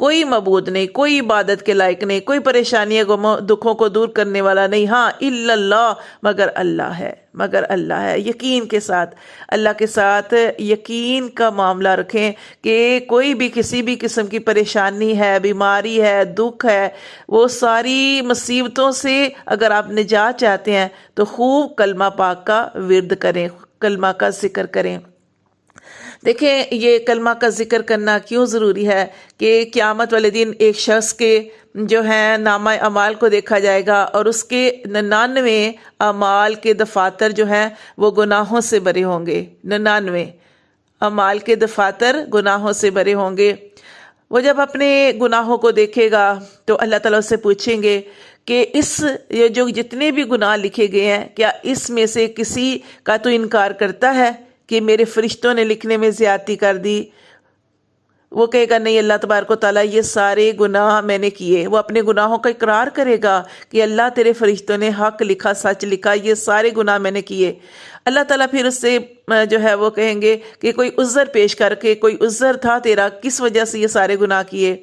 کوئی معبود نہیں، کوئی عبادت کے لائق نہیں، کوئی پریشانیوں دکھوں کو دور کرنے والا نہیں، ہاں الا اللہ، مگر اللہ ہے، مگر اللہ ہے۔ یقین کے ساتھ، اللہ کے ساتھ یقین کا معاملہ رکھیں کہ کوئی بھی کسی بھی قسم کی پریشانی ہے، بیماری ہے، دکھ ہے، وہ ساری مصیبتوں سے اگر آپ نجات چاہتے ہیں تو خوب کلمہ پاک کا ورد کریں، کلمہ کا ذکر کریں۔ دیکھیں یہ کلمہ کا ذکر کرنا کیوں ضروری ہے کہ قیامت والے دن ایک شخص کے جو ہے نامہ اعمال کو دیکھا جائے گا اور اس کے 99 اعمال کے دفاتر جو ہیں وہ گناہوں سے بھرے ہوں گے، 99 اعمال کے دفاتر گناہوں سے بھرے ہوں گے۔ وہ جب اپنے گناہوں کو دیکھے گا تو اللہ تعالیٰ سے پوچھیں گے کہ یہ جو جتنے بھی گناہ لکھے گئے ہیں کیا اس میں سے کسی کا تو انکار کرتا ہے کہ میرے فرشتوں نے لکھنے میں زیادتی کر دی؟ وہ کہے گا نہیں اللہ تبارک و تعالیٰ یہ سارے گناہ میں نے کیے۔ وہ اپنے گناہوں کا اقرار کرے گا کہ اللہ تیرے فرشتوں نے حق لکھا، سچ لکھا، یہ سارے گناہ میں نے کیے۔ اللہ تعالیٰ پھر اس سے جو ہے وہ کہیں گے کہ کوئی عذر پیش کر کے، کوئی عذر تھا تیرا، کس وجہ سے یہ سارے گناہ کیے؟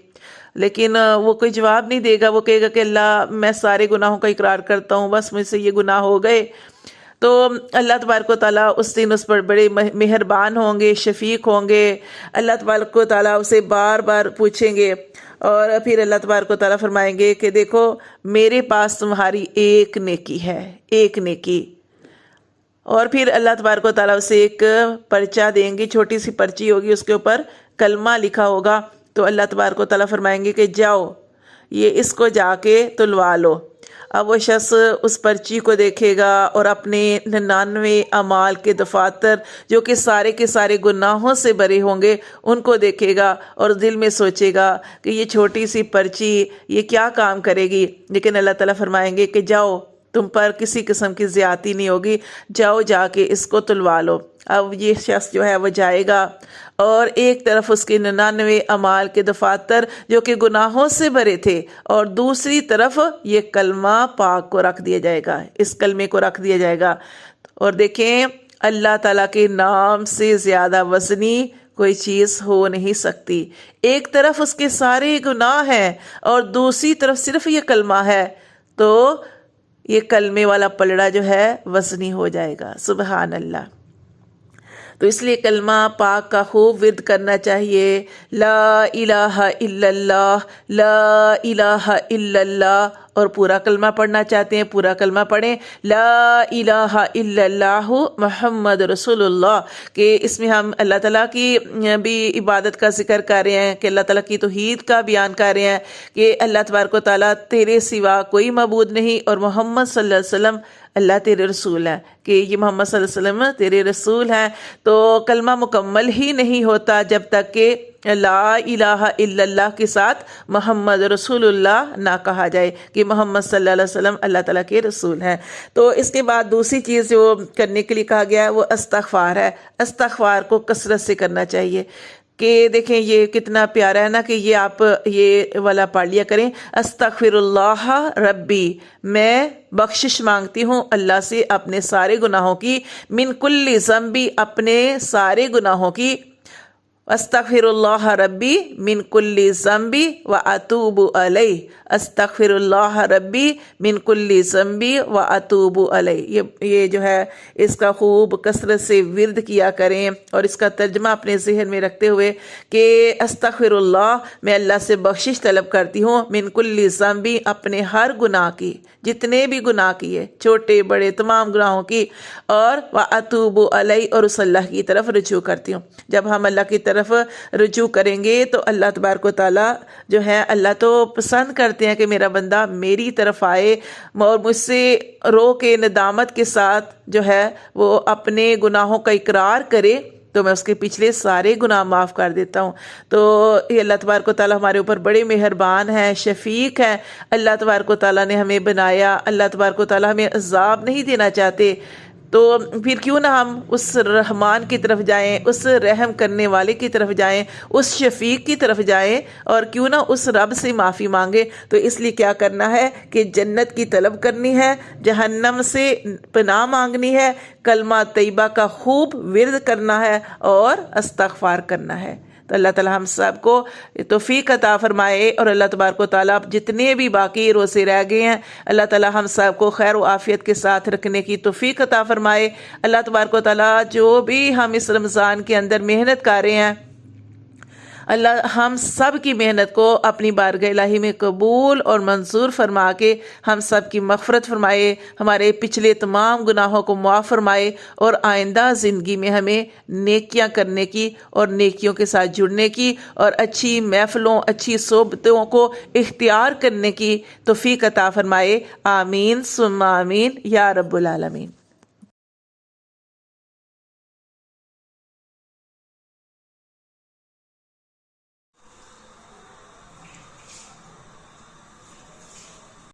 لیکن وہ کوئی جواب نہیں دے گا۔ وہ کہے گا کہ اللہ میں سارے گناہوں کا اقرار کرتا ہوں، بس مجھ سے یہ گناہ ہو گئے۔ تو اللہ تبارک و تعالیٰ اس دن اس پر بڑے مہربان ہوں گے، شفیق ہوں گے۔ اللہ تبارک و تعالیٰ اسے بار بار پوچھیں گے اور پھر اللہ تبارک و تعالیٰ فرمائیں گے کہ دیکھو میرے پاس تمہاری ایک نیکی ہے، ایک نیکی۔ اور پھر اللہ تبارک و تعالیٰ اسے ایک پرچہ دیں گے، چھوٹی سی پرچی ہوگی، اس کے اوپر کلمہ لکھا ہوگا۔ تو اللہ تبارک و تعالیٰ فرمائیں گے کہ جاؤ یہ اس کو جا کے تلوا لو۔ اب وہ شخص اس پرچی کو دیکھے گا اور اپنے 99 اعمال کے دفاتر جو کہ سارے کے سارے گناہوں سے بھرے ہوں گے ان کو دیکھے گا اور دل میں سوچے گا کہ یہ چھوٹی سی پرچی یہ کیا کام کرے گی۔ لیکن اللہ تعالیٰ فرمائیں گے کہ جاؤ تم پر کسی قسم کی زیادتی نہیں ہوگی، جاؤ جا کے اس کو تلوا لو۔ اب یہ شخص جو ہے وہ جائے گا اور ایک طرف اس کے 99 اعمال کے دفاتر جو کہ گناہوں سے بھرے تھے اور دوسری طرف یہ کلمہ پاک کو رکھ دیا جائے گا، اس کلمے کو رکھ دیا جائے گا۔ اور دیکھیں اللہ تعالیٰ کے نام سے زیادہ وزنی کوئی چیز ہو نہیں سکتی۔ ایک طرف اس کے سارے گناہ ہیں اور دوسری طرف صرف یہ کلمہ ہے، تو یہ کلمے والا پلڑا جو ہے وزنی ہو جائے گا۔ سبحان اللہ۔ تو اس لیے کلمہ پاک کا خوب ورد کرنا چاہیے۔ لا الہ الا اللہ، لا الہ الا اللہ، اور پورا کلمہ پڑھنا چاہتے ہیں پورا کلمہ پڑھیں، لا الہ الا اللہ محمد رسول اللہ، کہ اس میں ہم اللہ تعالیٰ کی بھی عبادت کا ذکر کر رہے ہیں، کہ اللہ تعالیٰ کی توحید کا بیان کر رہے ہیں کہ اللہ تبارک و تعالیٰ تیرے سوا کوئی معبود نہیں، اور محمد صلی اللہ علیہ وسلم اللہ تیرے رسول ہیں، کہ یہ محمد صلی اللہ علیہ وسلم تیرے رسول ہیں۔ تو کلمہ مکمل ہی نہیں ہوتا جب تک کہ لا الہ الا اللہ کے ساتھ محمد رسول اللہ نہ کہا جائے کہ محمد صلی اللہ علیہ وسلم اللہ تعالیٰ کے رسول ہیں۔ تو اس کے بعد دوسری چیز جو کرنے کے لیے کہا گیا ہے وہ استغفار ہے۔ استغفار کو کثرت سے کرنا چاہیے، کہ دیکھیں یہ کتنا پیارا ہے نا، کہ یہ آپ یہ والا پڑھ لیا کریں، استغفر اللہ ربی، میں بخشش مانگتی ہوں اللہ سے اپنے سارے گناہوں کی، من کل ذنبی، اپنے سارے گناہوں کی، استغفر اللہ ربی من کل ذنبی واتوب علیہ، استغفر اللہ ربی من کل ذنبی واتوب علیہ۔ یہ جو ہے اس کا خوب کثرت سے ورد کیا کریں، اور اس کا ترجمہ اپنے ذہن میں رکھتے ہوئے کہ استغفر اللہ، میں اللہ سے بخشش طلب کرتی ہوں، من کل ذنبی، اپنے ہر گناہ کی، جتنے بھی گناہ کیے چھوٹے بڑے تمام گناہوں کی، اور واتوب علیہ، اور اس اللہ کی طرف رجوع کرتی ہوں۔ جب ہم اللہ کی طرف رجوع کریں گے تو اللہ تبارک و تعالیٰ جو ہے، اللہ تو پسند کرتے ہیں کہ میرا بندہ میری طرف آئے اور مجھ سے رو کے ندامت کے ساتھ جو ہے وہ اپنے گناہوں کا اقرار کرے، تو میں اس کے پچھلے سارے گناہ معاف کر دیتا ہوں۔ تو یہ اللہ تبارک و تعالیٰ ہمارے اوپر بڑے مہربان ہیں، شفیق ہیں۔ اللہ تبارک و تعالیٰ نے ہمیں بنایا، اللہ تبارک و تعالیٰ ہمیں عذاب نہیں دینا چاہتے، تو پھر کیوں نہ ہم اس رحمان کی طرف جائیں، اس رحم کرنے والے کی طرف جائیں، اس شفیق کی طرف جائیں، اور کیوں نہ اس رب سے معافی مانگے۔ تو اس لیے کیا کرنا ہے کہ جنت کی طلب کرنی ہے، جہنم سے پناہ مانگنی ہے، کلمہ طیبہ کا خوب ورد کرنا ہے، اور استغفار کرنا ہے۔ تو اللہ تعالی ہم سب کو توفیق عطا فرمائے، اور اللہ تبارک و تعالیٰ جتنے بھی باقی روزے رہ گئے ہیں اللہ تعالی ہم سب کو خیر و عافیت کے ساتھ رکھنے کی توفیق عطا فرمائے۔ اللہ تبارک و تعالیٰ جو بھی ہم اس رمضان کے اندر محنت کر رہے ہیں اللہ ہم سب کی محنت کو اپنی بارگاہ الہی میں قبول اور منظور فرما کے ہم سب کی مغفرت فرمائے، ہمارے پچھلے تمام گناہوں کو معاف فرمائے، اور آئندہ زندگی میں ہمیں نیکیاں کرنے کی اور نیکیوں کے ساتھ جڑنے کی اور اچھی محفلوں اچھی صحبتوں کو اختیار کرنے کی توفیق عطا فرمائے۔ آمین ثم آمین یا رب العالمین۔